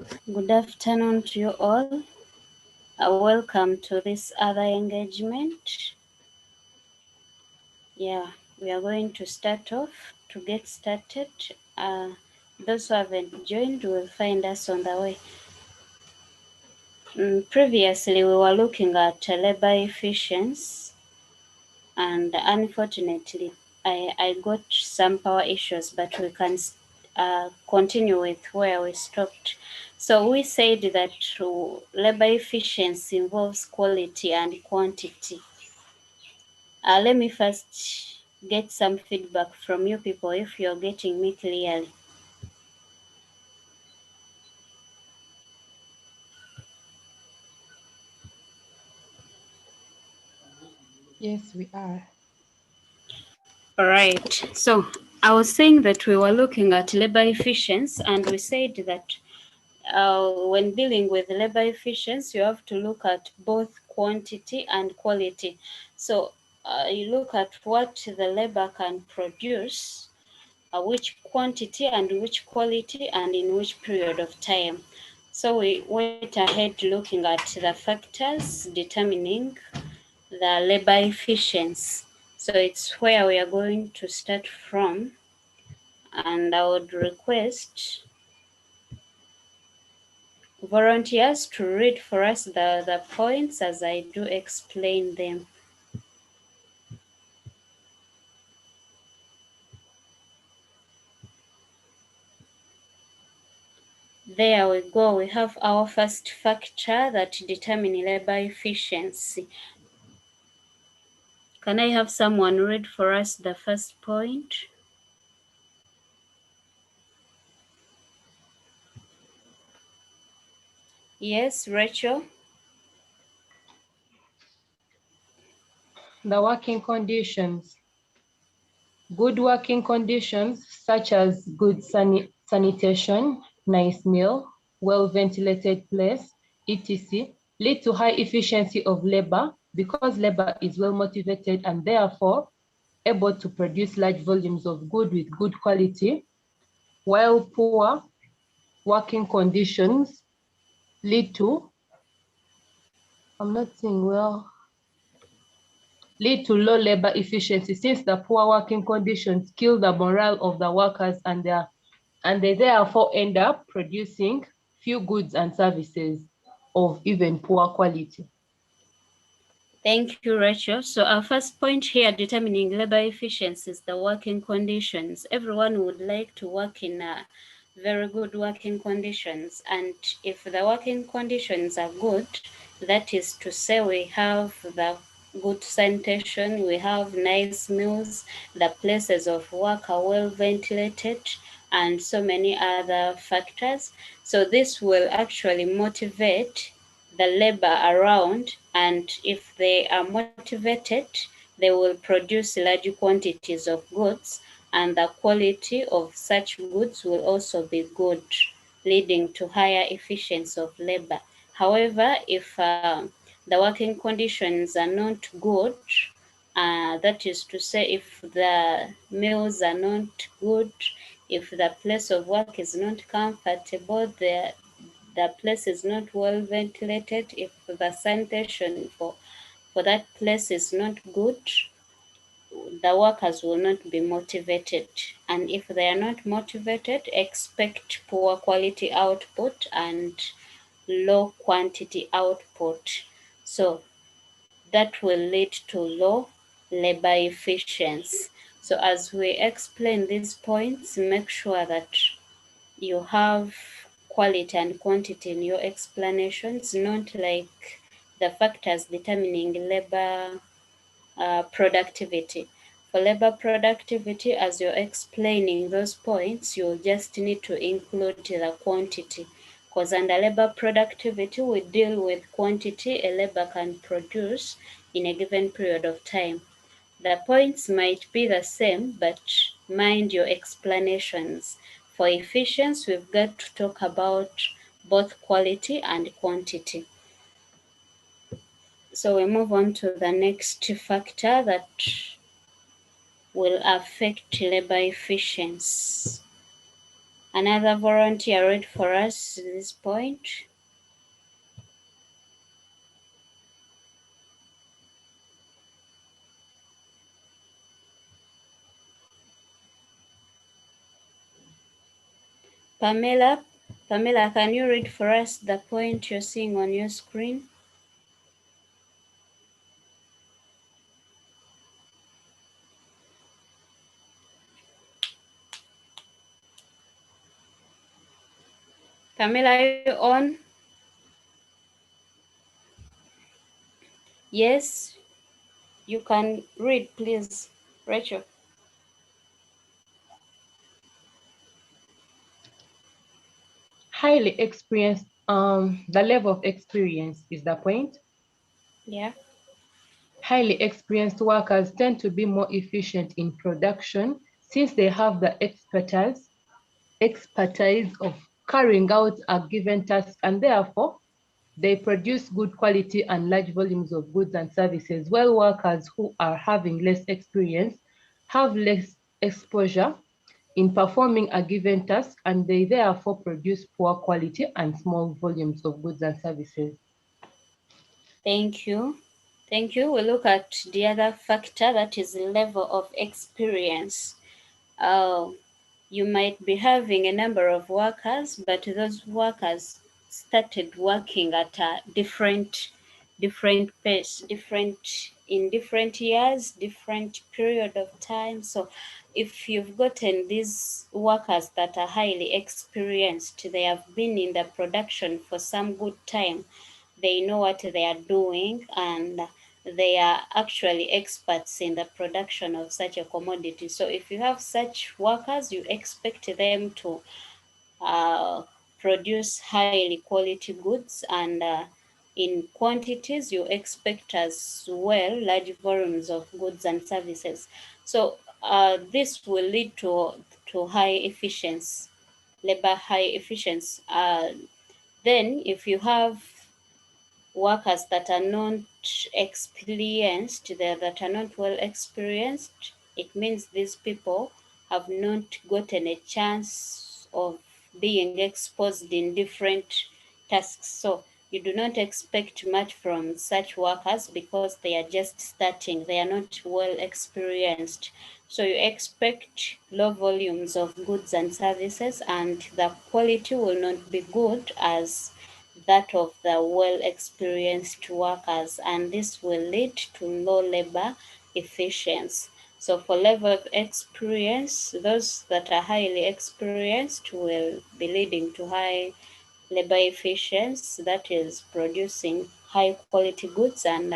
Good afternoon to you all. Welcome to this other engagement. Yeah, we are going to start off. To get started, those who haven't joined will find us on the way. Previously, we were looking at labor efficiency, and unfortunately, I got some power issues, but we can continue with where we stopped. So we said that labor efficiency involves quality and quantity. Let me first get some feedback from you people if you're getting me clearly. Yes, we are. All right. So I was saying that we were looking at labor efficiency, and we said that when dealing with labor efficiency, you have to look at both quantity and quality. So you look at what the labor can produce, which quantity and which quality, and in which period of time. So we went ahead looking at the factors determining the labor efficiency. So it's where we are going to start from, and I would request volunteers to read for us the points as I do explain them. There we go. We have our first factor that determines labor efficiency. Can I have someone read for us the first point? Yes, Rachel. The working conditions. Good working conditions such as good sanitation, nice meal, well-ventilated place, etc. lead to high efficiency of labor because labor is well motivated and therefore able to produce large volumes of good with good quality, while poor working conditions lead to, I'm not saying well, lead to low labor efficiency since the poor working conditions kill the morale of the workers and they therefore end up producing few goods and services of even poor quality. Thank you, Rachel. So our first point here determining labor efficiency is the working conditions. Everyone would like to work in very good working conditions. And if the working conditions are good, that is to say we have the good sanitation, we have nice meals, the places of work are well ventilated, and so many other factors. So this will actually motivate the labor around, and if they are motivated, they will produce large quantities of goods, and the quality of such goods will also be good, leading to higher efficiency of labor. However, if the working conditions are not good, that is to say, if the meals are not good, if the place of work is not comfortable, the place is not well ventilated, if the sanitation for that place is not good, the workers will not be motivated. And if they are not motivated, expect poor quality output and low quantity output. So that will lead to low labor efficiency. So as we explain these points, make sure that you have quality and quantity in your explanations, not like the factors determining labor productivity. For labor productivity, as you're explaining those points, you'll just need to include the quantity. Because under labor productivity, we deal with quantity a labor can produce in a given period of time. The points might be the same, but mind your explanations. For efficiency, we've got to talk about both quality and quantity. So we move on to the next factor that will affect labor efficiency. Another volunteer read for us this point. Pamela, can you read for us the point you're seeing on your screen? Pamela, are you on? Yes, you can read, please. Rachel. Highly experienced, the level of experience is the point. Yeah. Highly experienced workers tend to be more efficient in production since they have the expertise of carrying out a given task, and therefore they produce good quality and large volumes of goods and services, while workers who are having less experience have less exposure in performing a given task, and they therefore produce poor quality and small volumes of goods and services. Thank you. Thank you. We look at the other factor, that is the level of experience. You might be having a number of workers, but those workers started working at a different pace, in different years, different period of time. So if you've gotten these workers that are highly experienced, they have been in the production for some good time, they know what they are doing, and they are actually experts in the production of such a commodity. So if you have such workers, you expect them to uh, produce highly quality goods, and in quantities you expect as well large volumes of goods and services. So this will lead to high efficiency, labor high efficiency. Then if you have workers that are not experienced, that are not well experienced, it means these people have not gotten a chance of being exposed in different tasks. So you do not expect much from such workers because they are just starting, they are not well experienced. So you expect low volumes of goods and services, and the quality will not be good as that of the well-experienced workers, and this will lead to low labor efficiency. So for level of experience, those that are highly experienced will be leading to high labor efficiency, that is producing high quality goods and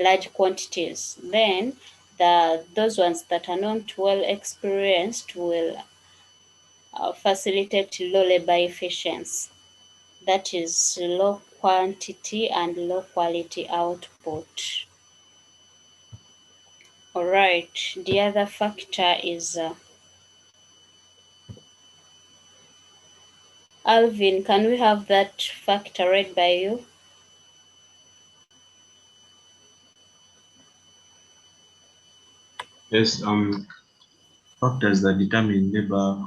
large quantities. Then those ones that are not well experienced will facilitate low labor efficiency, that is low quantity and low quality output. All right, the other factor is Alvin, can we have that factor read by you? Yes, factors that determine labor,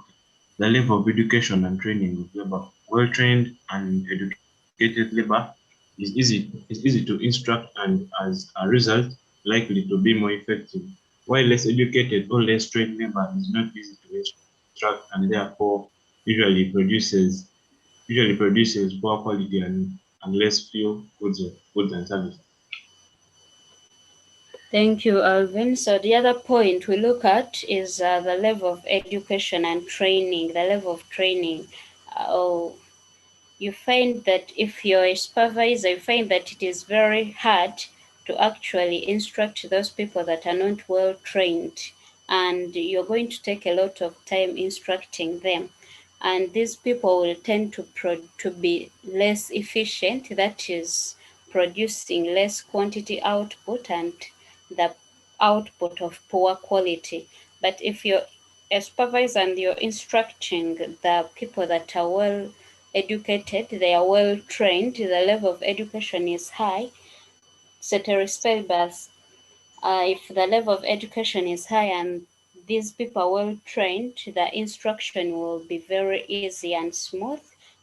the level of education and training of labor. Well-trained and educated labor is easy to instruct and as a result likely to be more effective. While less educated or less trained labor is not easy to instruct and therefore usually produces poor quality and less few goods and services. Thank you, Alvin. So the other point we look at is the level of education and training, the level of training. Uh, you find that if you're a supervisor, you find that it is very hard to actually instruct those people that are not well trained, and you're going to take a lot of time instructing them. And these people will tend to be less efficient, that is, producing less quantity output and the output of poor quality. But if you're a supervisor and you're instructing the people that are well educated, they are well trained, the level of education is high, ceteris paribus. If the level of education is high and these people well trained, the instruction will be very easy and smooth,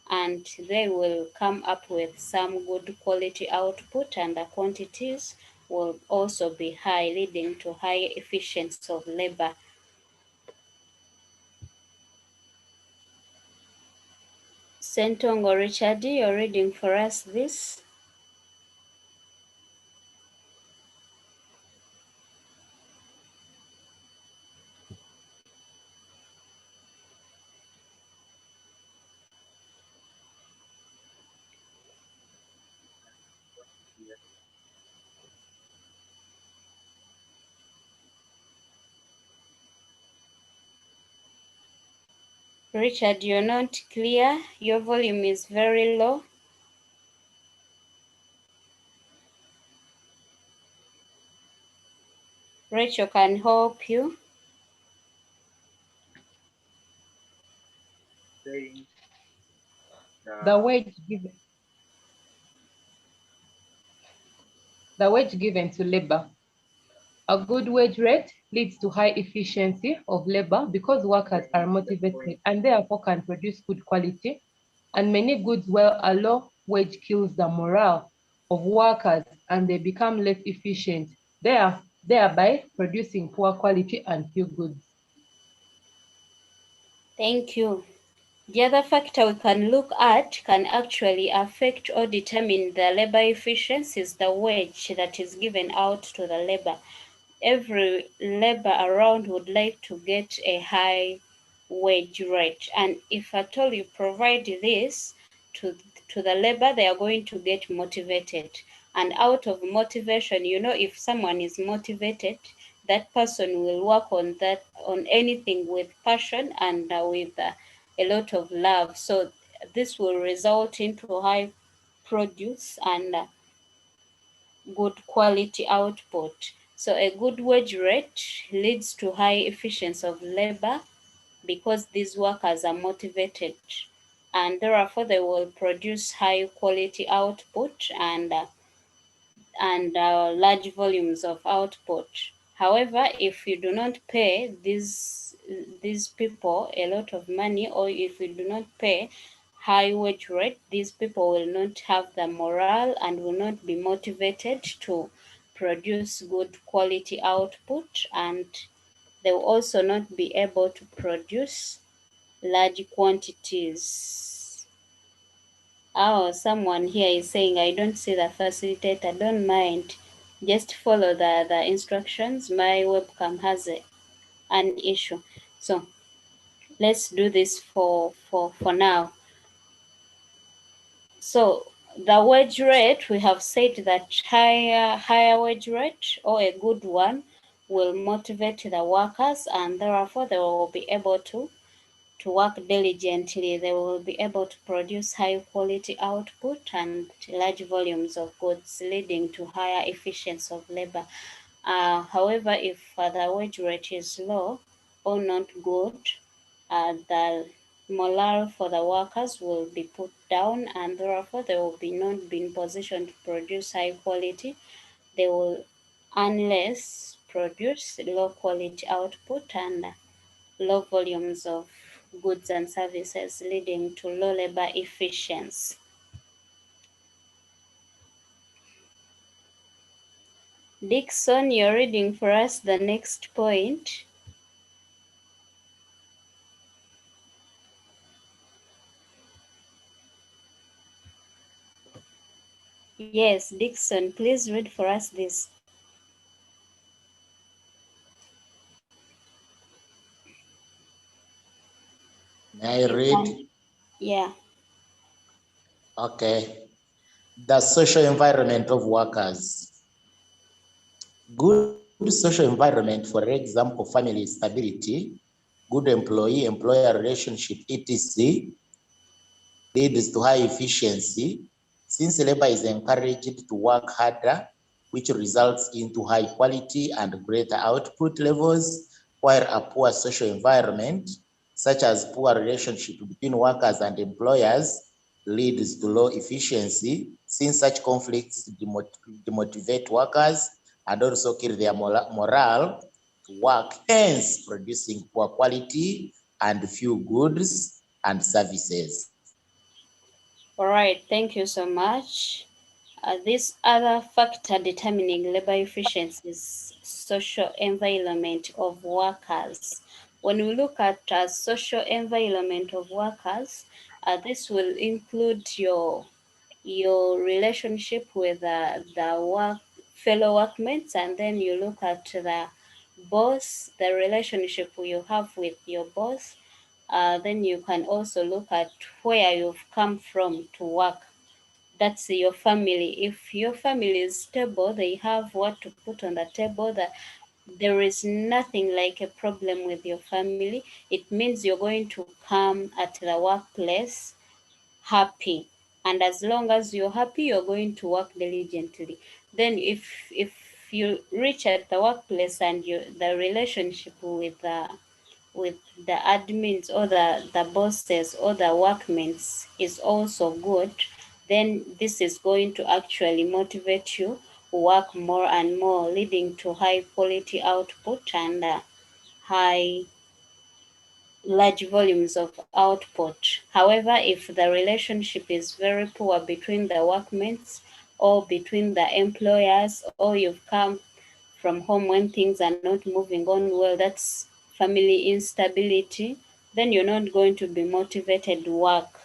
and they will come up with some good quality output, and the quantities will also be high, leading to high efficiency of labor. Sentongo Richard, you're reading for us this. Richard, you're not clear. Your volume is very low. Rachel can help you. The wage given to labor. A good wage rate leads to high efficiency of labor because workers are motivated and therefore can produce good quality. And many goods, well, a low wage kills the morale of workers and they become less efficient, thereby producing poor quality and few goods. Thank you. The other factor we can look at can actually affect or determine the labor efficiency is the wage that is given out to the labor. Every labor around would like to get a high wage rate, and if at all you provide this to the labor, they are going to get motivated. And out of motivation, if someone is motivated, that person will work on anything with passion and with a lot of love. So this will result into high produce and good quality output. So a good wage rate leads to high efficiency of labor because these workers are motivated, and therefore they will produce high quality output and large volumes of output. However, if you do not pay these people a lot of money, or if you do not pay high wage rate, these people will not have the morale and will not be motivated to produce good quality output, and they will also not be able to produce large quantities. Oh, someone here is saying, I don't see the facilitator. Don't mind. Just follow the instructions. My webcam has an issue. So let's do this for now. So the wage rate, we have said that higher wage rate or a good one will motivate the workers, and therefore they will be able to work diligently. They will be able to produce high quality output and large volumes of goods, leading to higher efficiency of labor. However, if the wage rate is low or not good, the morale for the workers will be put down, and therefore they will be not be in position to produce high quality. They will unless produce low quality output and low volumes of goods and services, leading to low labor efficiency. Dixon, you're reading for us the next point. Yes, Dixon, please read for us this. May I read? Yeah. Okay. The social environment of workers. Good social environment, for example, family stability, good employee-employer relationship, etc., leads to high efficiency since labor is encouraged to work harder, which results into high quality and greater output levels, while a poor social environment, such as poor relationship between workers and employers, leads to low efficiency since such conflicts demotivate workers and also kill their morale, work, hence producing poor quality and few goods and services. All right, thank you so much. This other factor determining labor efficiency is social environment of workers. When we look at social environment of workers, this will include your relationship with the fellow workmates, and then you look at the boss, the relationship you have with your boss. Then you can also look at where you've come from to work. That's your family. If your family is stable, they have what to put on the table, that there is nothing like a problem with your family, it means you're going to come at the workplace happy. And as long as you're happy, you're going to work diligently. Then if you reach at the workplace and the relationship with the admins or the bosses or the workmates is also good, then this is going to actually motivate you work more and more, leading to high quality output and high large volumes of output. However, if the relationship is very poor between the workmates or between the employers, or you've come from home when things are not moving on well, that's family instability, then you're not going to be motivated to work.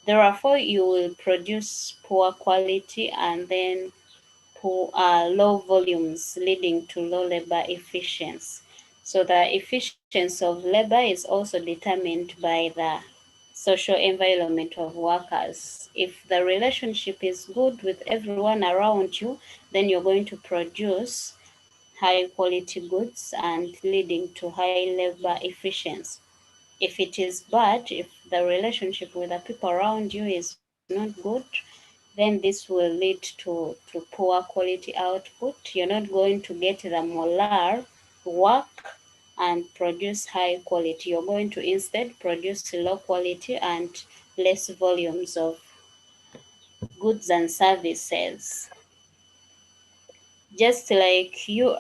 Therefore, you will produce poor quality and then low volumes, leading to low labor efficiency. So the efficiency of labor is also determined by the social environment of workers. If the relationship is good with everyone around you, then you're going to produce high quality goods and leading to high labor efficiency. If it is bad, if the relationship with the people around you is not good, then this will lead to poor quality output. You're not going to get the molar work and produce high quality. You're going to instead produce low quality and less volumes of goods and services. Just like you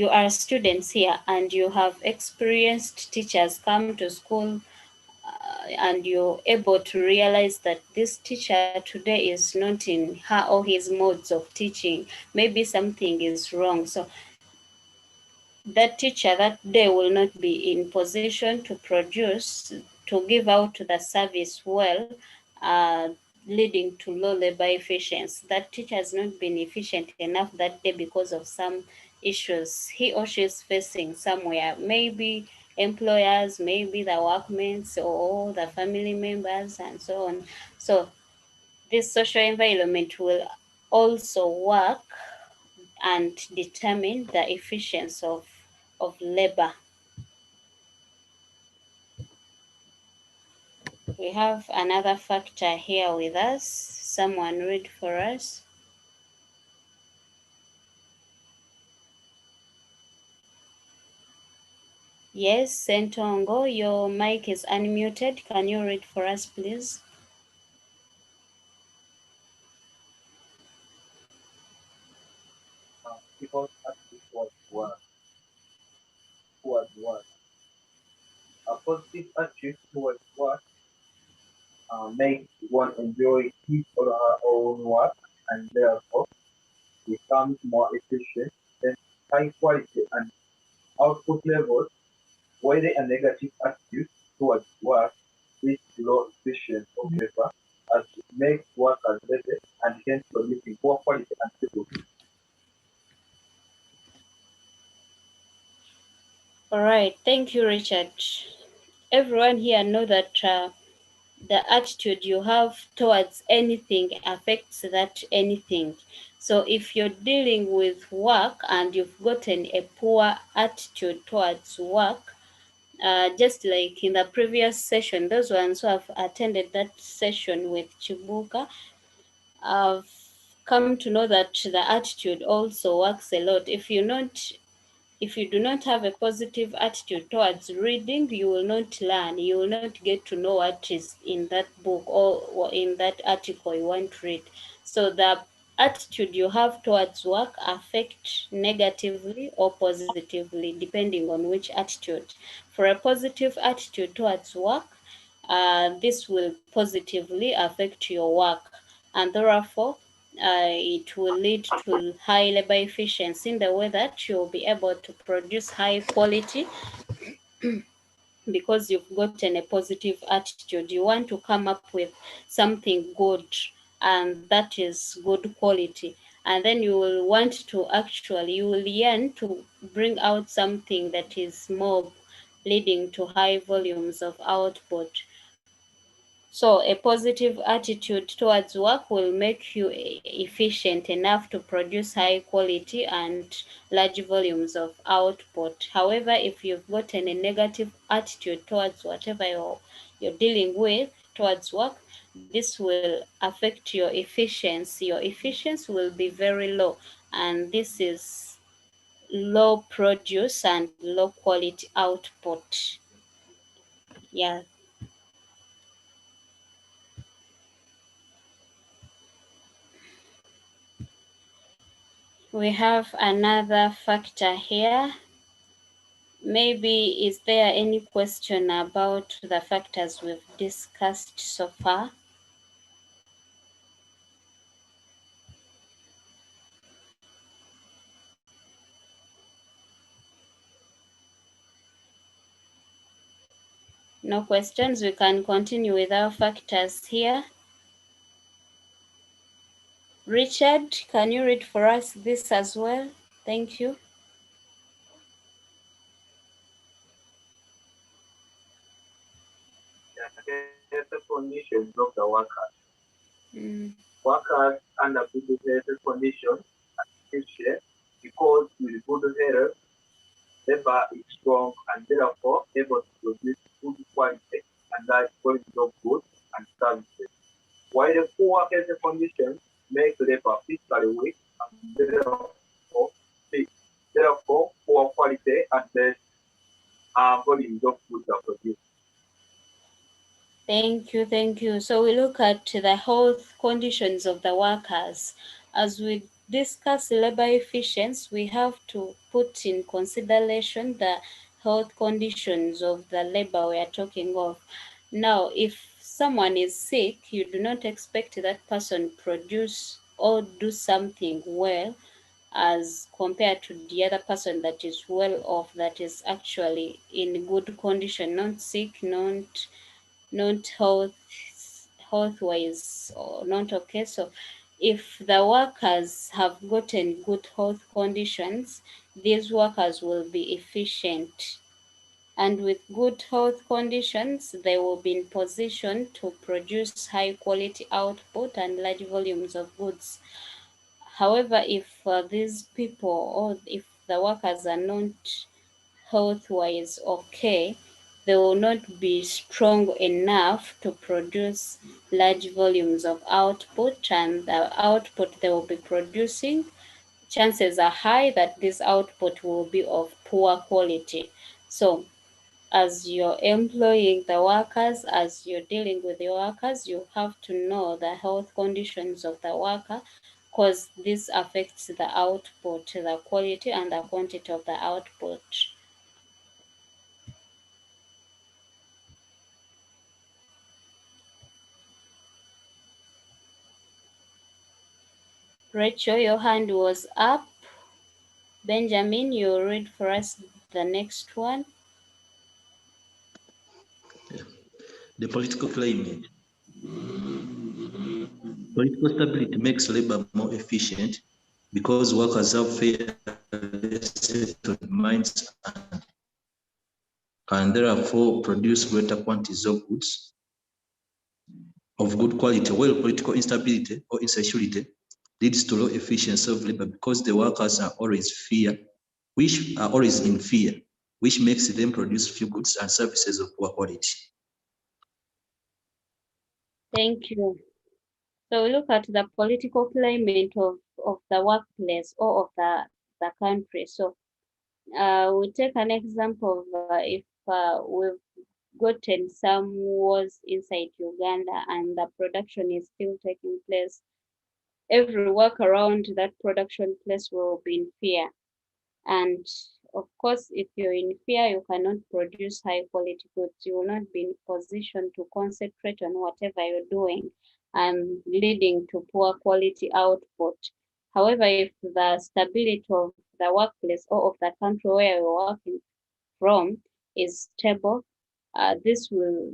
are students here and you have experienced teachers come to school, and you're able to realize that this teacher today is not in her or his modes of teaching, maybe something is wrong. So that teacher that day will not be in position to produce, to give out the service well, uh, leading to low labor efficiency. That teacher has not been efficient enough that day because of some issues he or she is facing somewhere, maybe employers, maybe the workmates or the family members and so on. So this social environment will also work and determine the efficiency of labor. We have another factor here with us. Someone read for us. Yes, Sentongo, your mic is unmuted. Can you read for us, please? People's attitude towards work. A positive attitude towards work makes one enjoy his or her own work and therefore becomes more efficient and high quality and output levels, while a negative attitude towards work is low efficient or labor as it makes workers lazy and hence producing poor quality and stable. All right, thank you, Richard. Everyone here know that the attitude you have towards anything affects that anything. So if you're dealing with work and you've gotten a poor attitude towards work, just like in the previous session, those ones who have attended that session with Chibuka, I've come to know that the attitude also works a lot. If you do not have a positive attitude towards reading, you will not learn. You will not get to know what is in that book or in that article you want to read. So the attitude you have towards work affect negatively or positively, depending on which attitude. For a positive attitude towards work, this will positively affect your work, and therefore it will lead to high labor efficiency in the way that you'll be able to produce high quality because you've gotten a positive attitude. You want to come up with something good, and that is good quality. And then you will want to actually, you will yearn to bring out something that is more, leading to high volumes of output. So a positive attitude towards work will make you efficient enough to produce high quality and large volumes of output. However, if you've gotten a negative attitude towards whatever you're dealing with towards work, this will affect your efficiency. Your efficiency will be very low, and this is low produce and low quality output. Yeah. We have another factor here. Maybe is there any question about the factors we've discussed so far? No questions, we can continue with our factors here. Richard, can you read for us this as well? Thank you. Health conditions of the workers. Mm. Workers under good health conditions are efficient because with good health, labor is strong and therefore able to produce good quality and large quality of goods and services. While the poor health conditions make labor physically weak and therefore poor quality and less volumes of goods are produced. Thank you, thank you. So we look at the health conditions of the workers. As we discuss labor efficiency, we have to put in consideration the health conditions of the labor we are talking of. Now, if someone is sick, you do not expect that person produce or do something well as compared to the other person that is well off, that is actually in good condition, not sick, not health wise or not okay. So if the workers have gotten good health conditions, these workers will be efficient, and with good health conditions they will be in position to produce high quality output and large volumes of goods. However, if these people, or if the workers are not health-wise okay, they will not be strong enough to produce large volumes of output, and the output they will be producing, chances are high that this output will be of poor quality. So as you're employing the workers, as you're dealing with the workers, you have to know the health conditions of the worker, because this affects the output, the quality and the quantity of the output. Rachel, your hand was up. Benjamin, you read for us the next one. The political climate. Political stability makes labor more efficient because workers have fair settled minds and therefore produce greater quantities of goods of good quality, while political instability or insecurity leads to low efficiency of labor because the workers are always in fear, which makes them produce few goods and services of poor quality. Thank you. So we look at the political climate of the workplace or of the country. So we take an example of if we've gotten some wars inside Uganda and the production is still taking place every work around that production place will be in fear. And of course, if you're in fear, you cannot produce high quality goods. You will not be in position to concentrate on whatever you're doing and leading to poor quality output. However, if the stability of the workplace or of the country where you're working from is stable, this will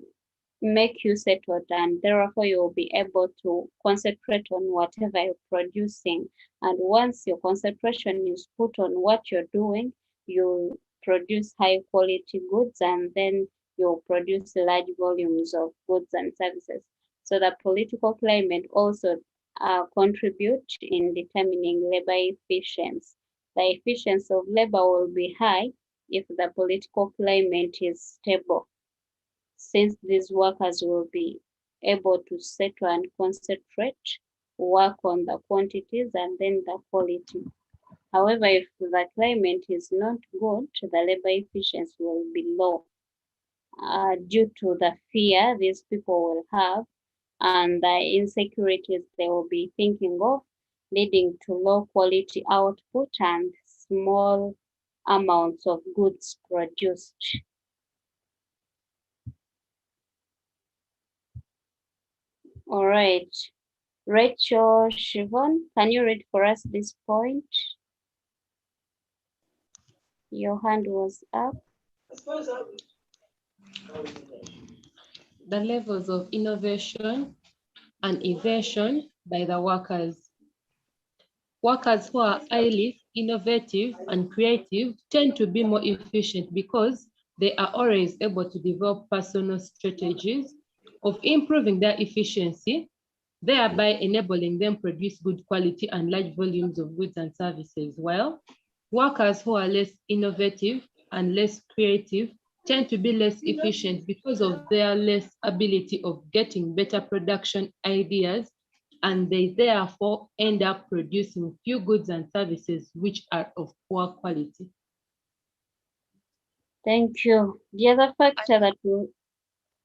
make you settled, and therefore you'll be able to concentrate on whatever you're producing. And once your concentration is put on what you're doing, you produce high quality goods, and then you'll produce large volumes of goods and services. So the political climate also contribute in determining labor efficiency. The efficiency of labor will be high if the political climate is stable, since these workers will be able to settle and concentrate, work on the quantities and then the quality. However, if the climate is not good, the labor efficiency will be low due to the fear these people will have and the insecurities they will be thinking of, leading to low quality output and small amounts of goods produced. All right. Rachel Shivon, can you read for us this point? Your hand was up. The levels of innovation and invention by the workers. Workers who are highly innovative and creative tend to be more efficient because they are always able to develop personal strategies of improving their efficiency, thereby enabling them produce good quality and large volumes of goods and services. While workers who are less innovative and less creative tend to be less efficient because of their less ability of getting better production ideas, and they therefore end up producing few goods and services which are of poor quality. Thank you. The other factor that will...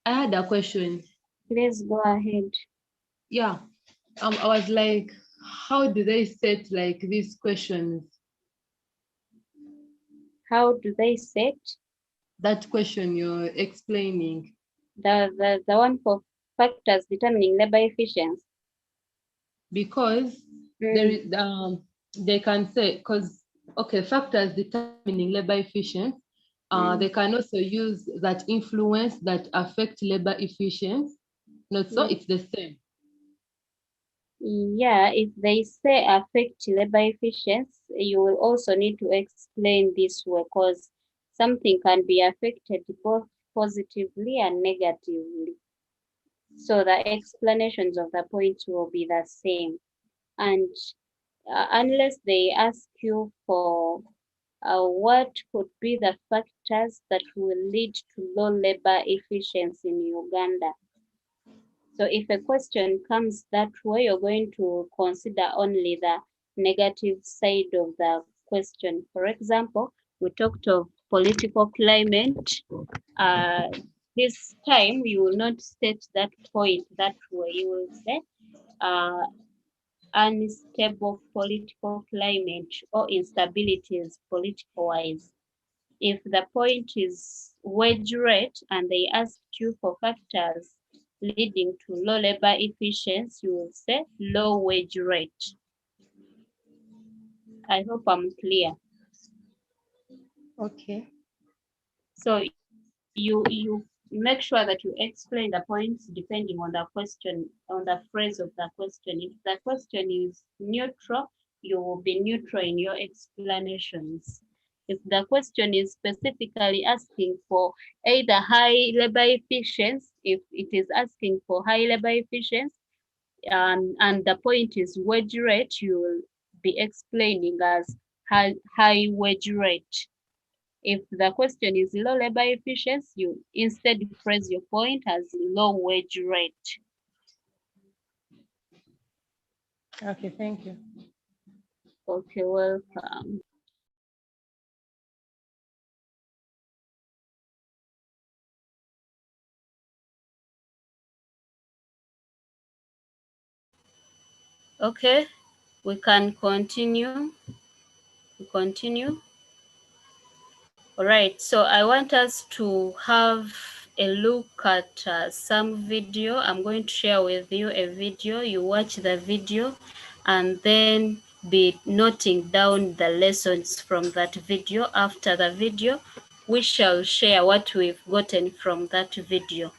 I had a question. Please go ahead. Yeah, I was like, how do they set like these questions? How do they set? That question you're explaining. The one for factors determining labor efficiency. Because there is, they can say, because, okay, factors determining labor efficiency, they can also use that influence that affect labor efficiency. Not so, it's the same. Yeah, if they say affect labor efficiency, you will also need to explain this way, because something can be affected both positively and negatively. So the explanations of the points will be the same. And unless they ask you for what could be the factors that will lead to low labor efficiency in Uganda. So if a question comes that way, you're going to consider only the negative side of the question. For example, we talked of political climate. This time you will not state that point that way. You will say unstable political climate or instabilities political-wise. If the point is wage rate and they asked you for factors leading to low labor efficiency, you will say low wage rate. I hope I'm clear. Okay. So you make sure that you explain the points depending on the question, on the phrase of the question. If the question is neutral, you will be neutral in your explanations. If the question is specifically asking for either high labor efficiency, if it is asking for high labor efficiency, and the point is wage rate, you will be explaining as high wage rate. If the question is low labor efficiency, you instead phrase your point as low wage rate. Okay, thank you. Okay, welcome. Okay, We can continue. Continue. All right, so I want us to have a look at some video. I'm going to share with you a video. You watch the video and then be noting down the lessons from that video. After the video, we shall share what we've gotten from that video.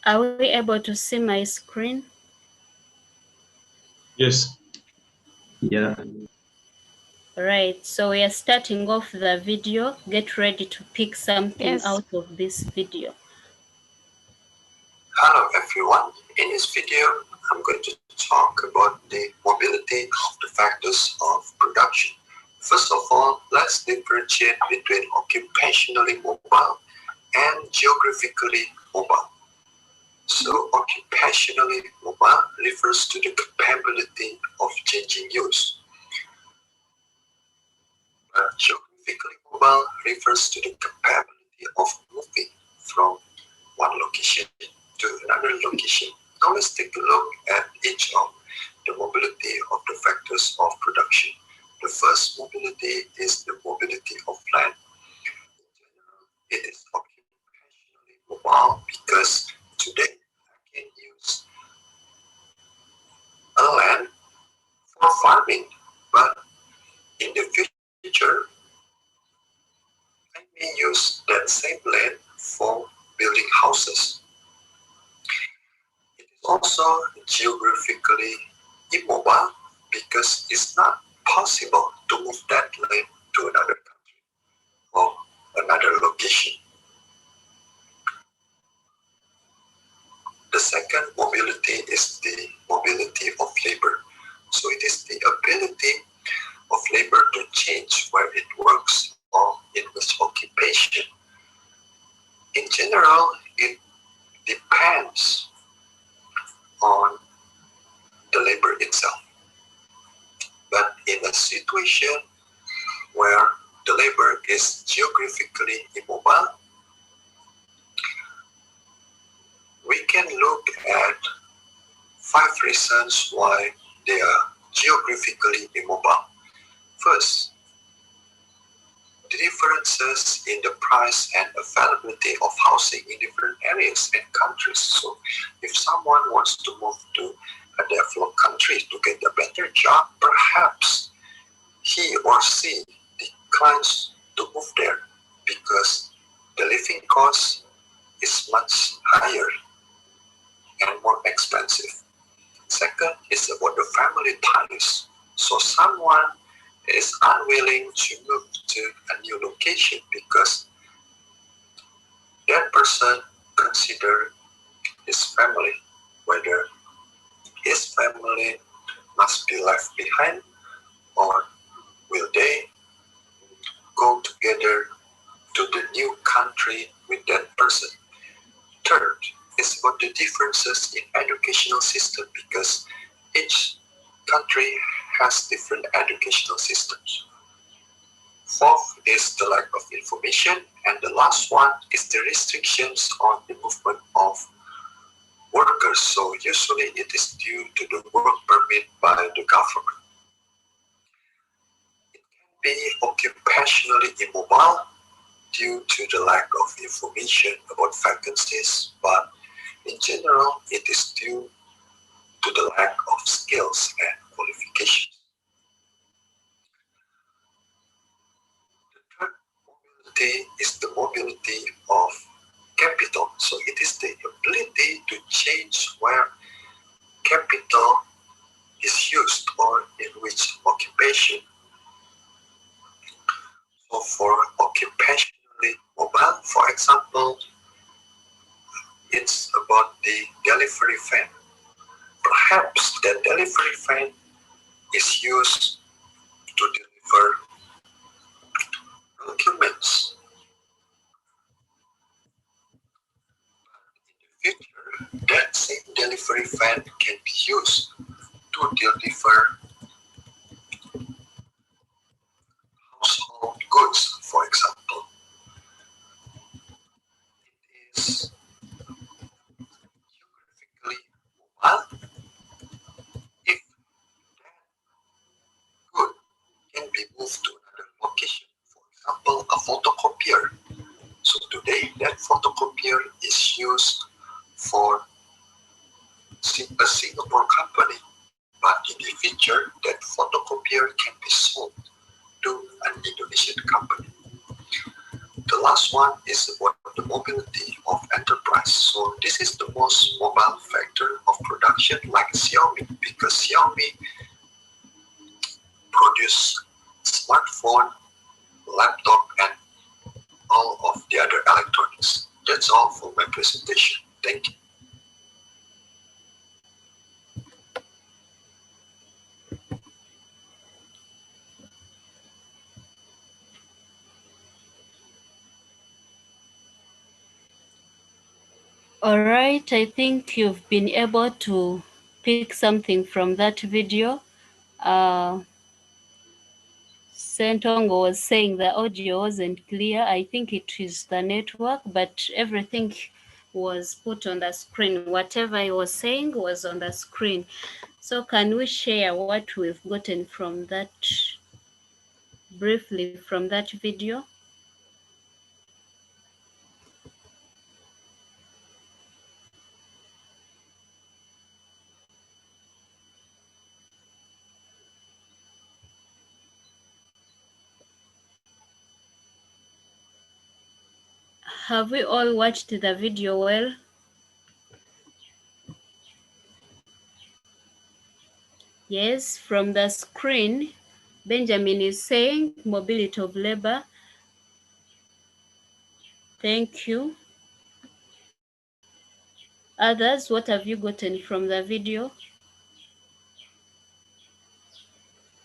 Are we able to see my screen? Yes. Yeah. Right, so we are starting off the video. Get ready to pick something Yes. out of this video. Hello everyone, in this video I'm going to talk about the mobility of the factors of production. First of all, let's differentiate between occupationally mobile and geographically mobile. So occupationally mobile refers to the capability of changing use. But geographically mobile refers to the capability of moving from one location to another location. Now let's take a look at each of the mobility of the factors of production. The first mobility is the mobility of land. It is occupationally mobile because today I can use a land for farming, but in the future I may use that same land for building houses. It is also geographically immobile because it's not possible to move that land to another country or another location. The second mobility is the mobility of labor. So it is the ability of labor to change where it works or in which occupation. In general, it depends on the labor itself. But in a situation where the labor is geographically immobile, we can look at 5 reasons why they are geographically immobile. First, the differences in the price and availability of housing in different areas and countries. So if someone wants to move to a developed country to get a better job, perhaps he or she declines to move there because the living cost is much higher and more expensive. Second is about the family ties. So someone is unwilling to move to a new location because that person considers his family, whether his family must be left behind or will they go together to the new country with that person. Third is about the differences in educational system because each country has different educational systems. Fourth is the lack of information, and the last one is the restrictions on the movement of workers. So usually it is due to the work permit by the government. It can be occupationally immobile due to the lack of information about vacancies, but in general it is due to the lack of skills and qualifications. The third mobility is the mobility of capital. So it is the ability to change where capital is used or in which occupation. So for occupationally delivery fan. Perhaps the delivery fan is used to deliver documents. In the future, that same delivery fan can be used to deliver household goods, for example. It is geographically mobile if that good can be moved to another location, for example, a photocopier. So today, that photocopier is used for a Singapore company, but in the future, that photocopier can be sold to an Indonesian company. The last one is about the mobility of enterprise. So this is the most mobile factor of production, like Xiaomi, because Xiaomi produce smartphone, laptop, and all of the other electronics. That's all for my presentation. Thank you. All right, I think you've been able to pick something from that video. Sentongo was saying the audio wasn't clear. I think it is the network, but everything was put on the screen. Whatever I was saying was on the screen. So can we share what we've gotten from that, briefly from that video? Have we all watched the video well? Yes, from the screen, Benjamin is saying mobility of labor. Thank you. Others, what have you gotten from the video?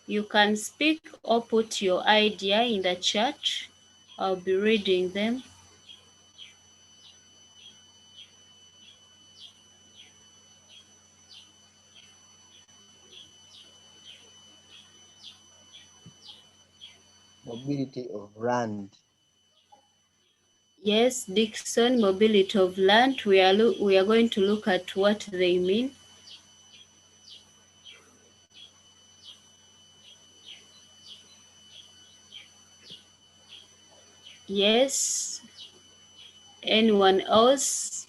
You can speak or put your idea in the chat. I'll be reading them. Mobility of land. Yes, Dixon, mobility of land. We are going to look at what they mean. Yes. Anyone else?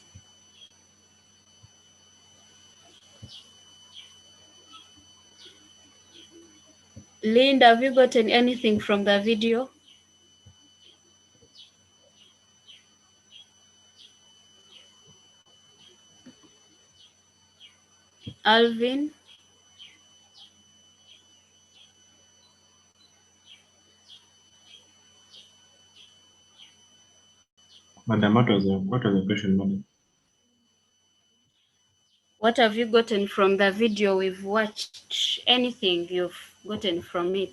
Linda, have you gotten anything from the video? Alvin? Madam, what was the question, madam? What have you gotten from the video we've watched? Anything you've gotten from it?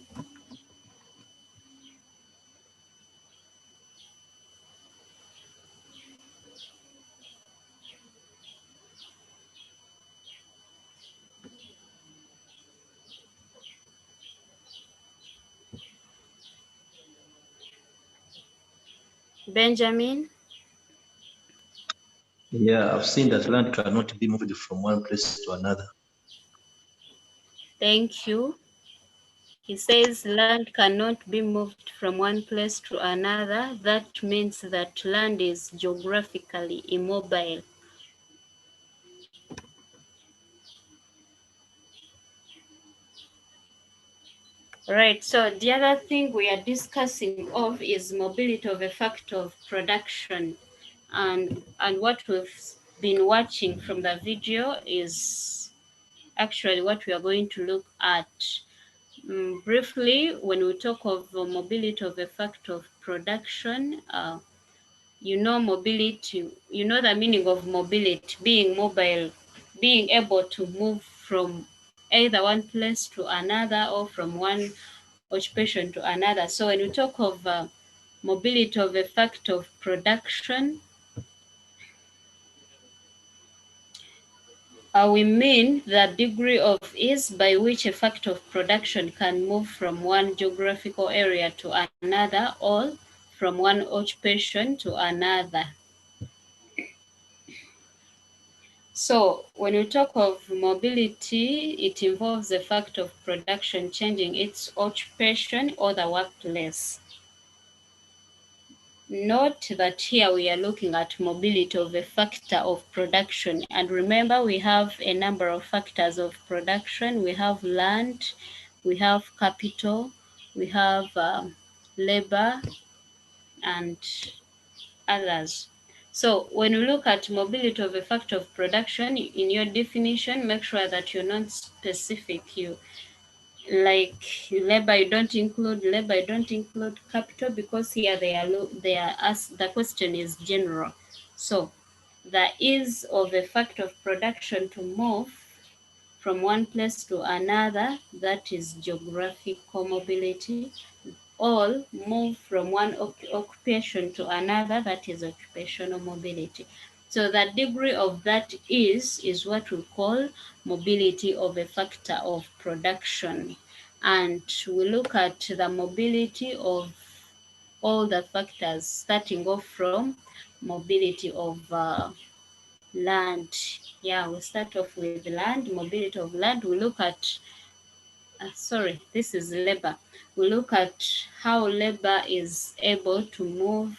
Benjamin? Yeah, I've seen that land cannot be moved from one place to another. Thank you. He says land cannot be moved from one place to another. That means that land is geographically immobile. Right, so the other thing we are discussing of is mobility of a factor of production. And what we've been watching from the video is actually what we are going to look at. Briefly, when we talk of mobility of a factor of production, You know mobility, you know the meaning of mobility, being mobile, being able to move from either one place to another or from one occupation to another. So when we talk of mobility of a fact of production, we mean the degree of ease by which a factor of production can move from one geographical area to another or from one occupation to another. So when we talk of mobility, it involves the fact of production changing its occupation or the workplace. Note that here we are looking at mobility of a factor of production. And remember, we have a number of factors of production. We have land, we have capital, we have labor, and others. So when you look at mobility of a factor of production, in your definition, make sure that you're not specific. You like labor, you don't include labor, you don't include capital, because here they are asked, the question is general. So the ease of a factor of production to move from one place to another, that is geographical mobility. All move from one occupation to another, that is occupational mobility. So the degree of that is what we call mobility of a factor of production. And we look at the mobility of all the factors, starting off from mobility of land. Yeah, we start off with land, mobility of land. We look at sorry, this is labor. We look at how labor is able to move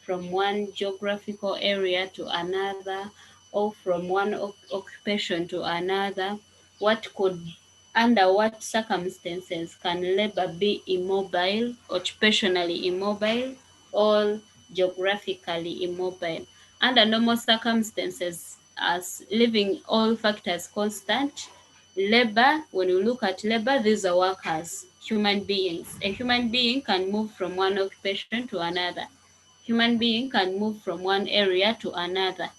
from one geographical area to another, or from one occupation to another. What could, under what circumstances can labor be immobile, occupationally immobile, or geographically immobile? Under normal circumstances, as leaving all factors constant, labor, when you look at labor, these are workers, human beings. A human being can move from one occupation to another. Human being can move from one area to another.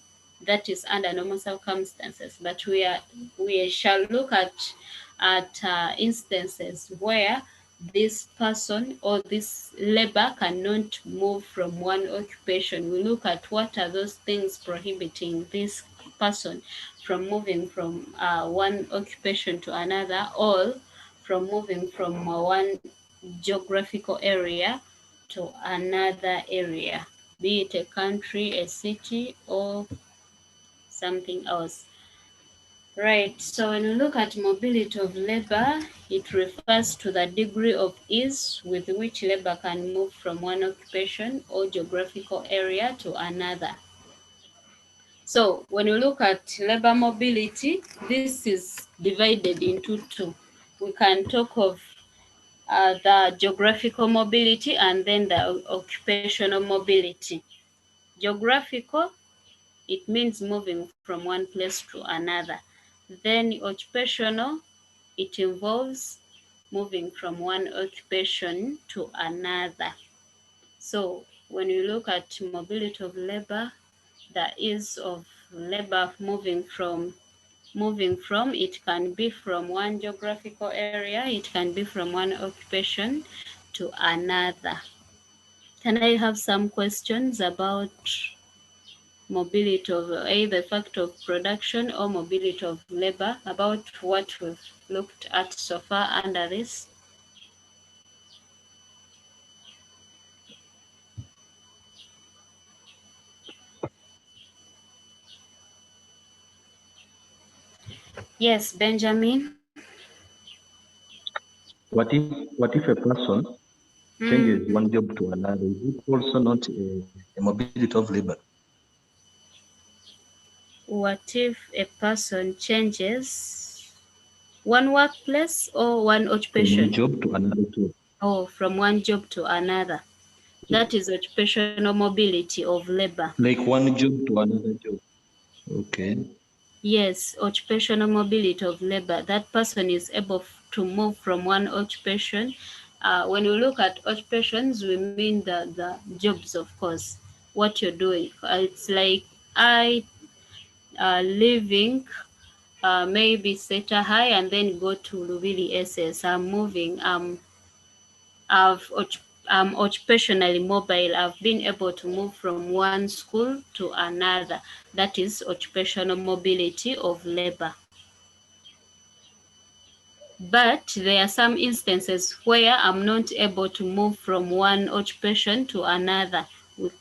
That is under normal circumstances. But we shall look at instances where this person or this labor cannot move from one occupation. We look at what are those things prohibiting this person from moving from one occupation to another, or from moving from one geographical area to another area, be it a country, a city, or something else. Right, so when we look at mobility of labor, it refers to the degree of ease with which labor can move from one occupation or geographical area to another. So when you look at labor mobility, this is divided into two. We can talk of the geographical mobility and then the occupational mobility. Geographical, it means moving from one place to another. Then occupational, it involves moving from one occupation to another. So when you look at mobility of labor, the ease of labor moving from, it can be from one geographical area, it can be from one occupation to another. Can I have some questions about mobility of either factor of production or mobility of labor, about what we've looked at so far under this? Yes, Benjamin. What if a person changes one job to another? Is it also not a mobility of labor? What if a person changes one workplace or one occupation? From one job to another job. Oh, from one job to another. That is occupational mobility of labor. Like one job to another job. Okay. Yes, occupational mobility of labor. That person is able to move from one occupation. When we look at occupations, we mean the jobs, of course. what you're doing. It's like I leaving maybe Seta High and then go to Lubili SS. I'm moving. I've I'm occupationally mobile. I've been able to move from one school to another. That is occupational mobility of labor. But there are some instances where I'm not able to move from one occupation to another.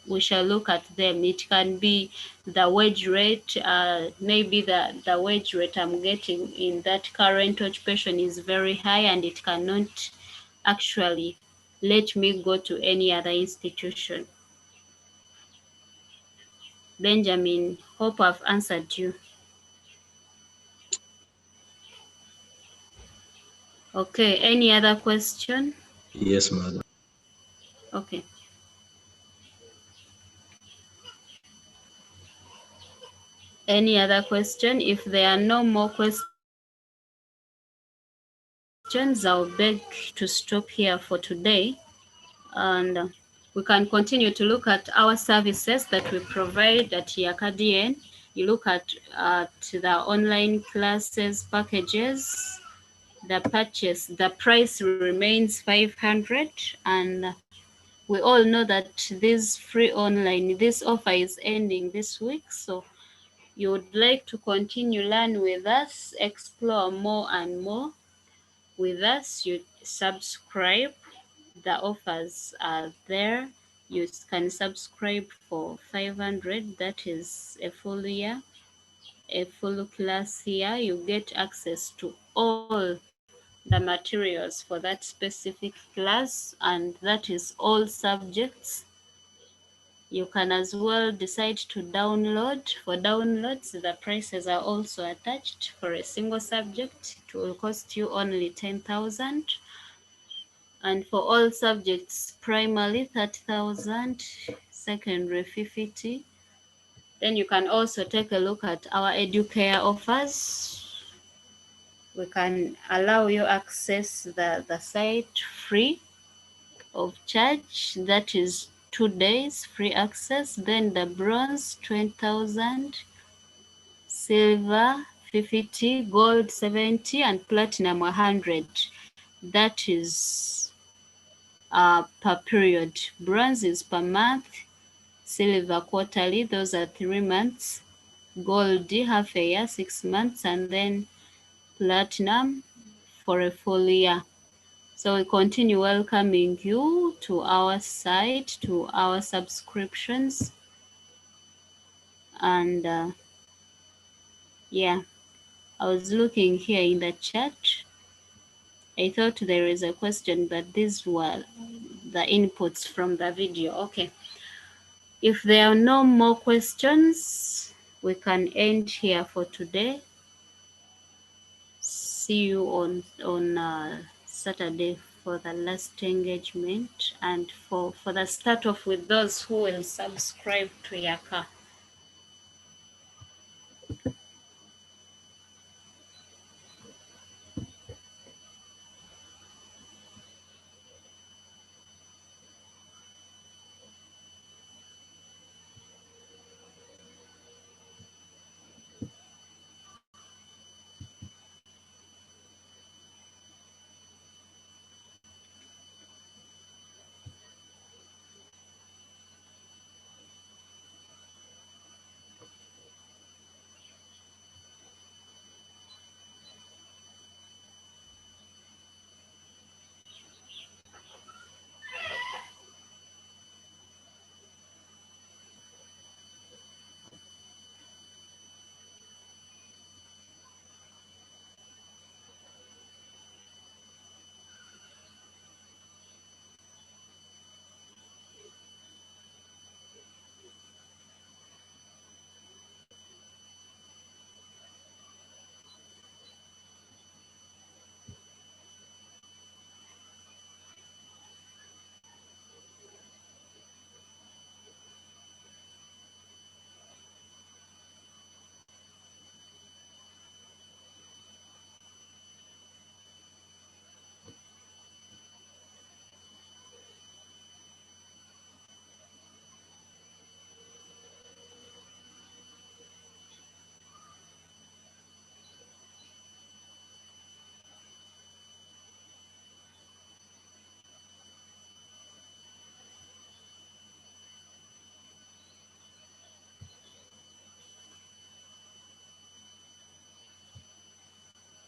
We shall look at them. It can be the wage rate, maybe the wage rate I'm getting in that current occupation is very high and it cannot actually let me go to any other institution. Benjamin, hope I've answered you. Okay, any other question? Yes, madam. Okay. Any other question? If there are no more questions, I'll beg to stop here for today. And we can continue to look at our services that we provide at Yakadien. You look at the online classes packages, the price remains 500, and we all know that this free online, this offer is ending this week. So you would like to continue learn with us, explore more and more with us, you subscribe. The offers are there. You can subscribe for 500, that is a full year, a full class year. You get access to all the materials for that specific class, and that is all subjects. You can as well decide to download. For downloads, the prices are also attached. For a single subject, it will cost you only 10,000. And for all subjects, primary 30,000, secondary 50. Then you can also take a look at our Educare offers. We can allow you access the site free of charge. That is 2 days free access. Then the bronze 20,000, silver 50, gold 70, and platinum 100. That is per period. Bronze is per month, silver quarterly, those are 3 months, gold half a year, 6 months, and then platinum for a full year. So we continue welcoming you to our site, to our subscriptions. And yeah, I was looking here in the chat. I thought there is a question, but these were the inputs from the video. Okay. If there are no more questions, we can end here for today. See you on Saturday for the last engagement and for the start off with those who will subscribe to Yaka.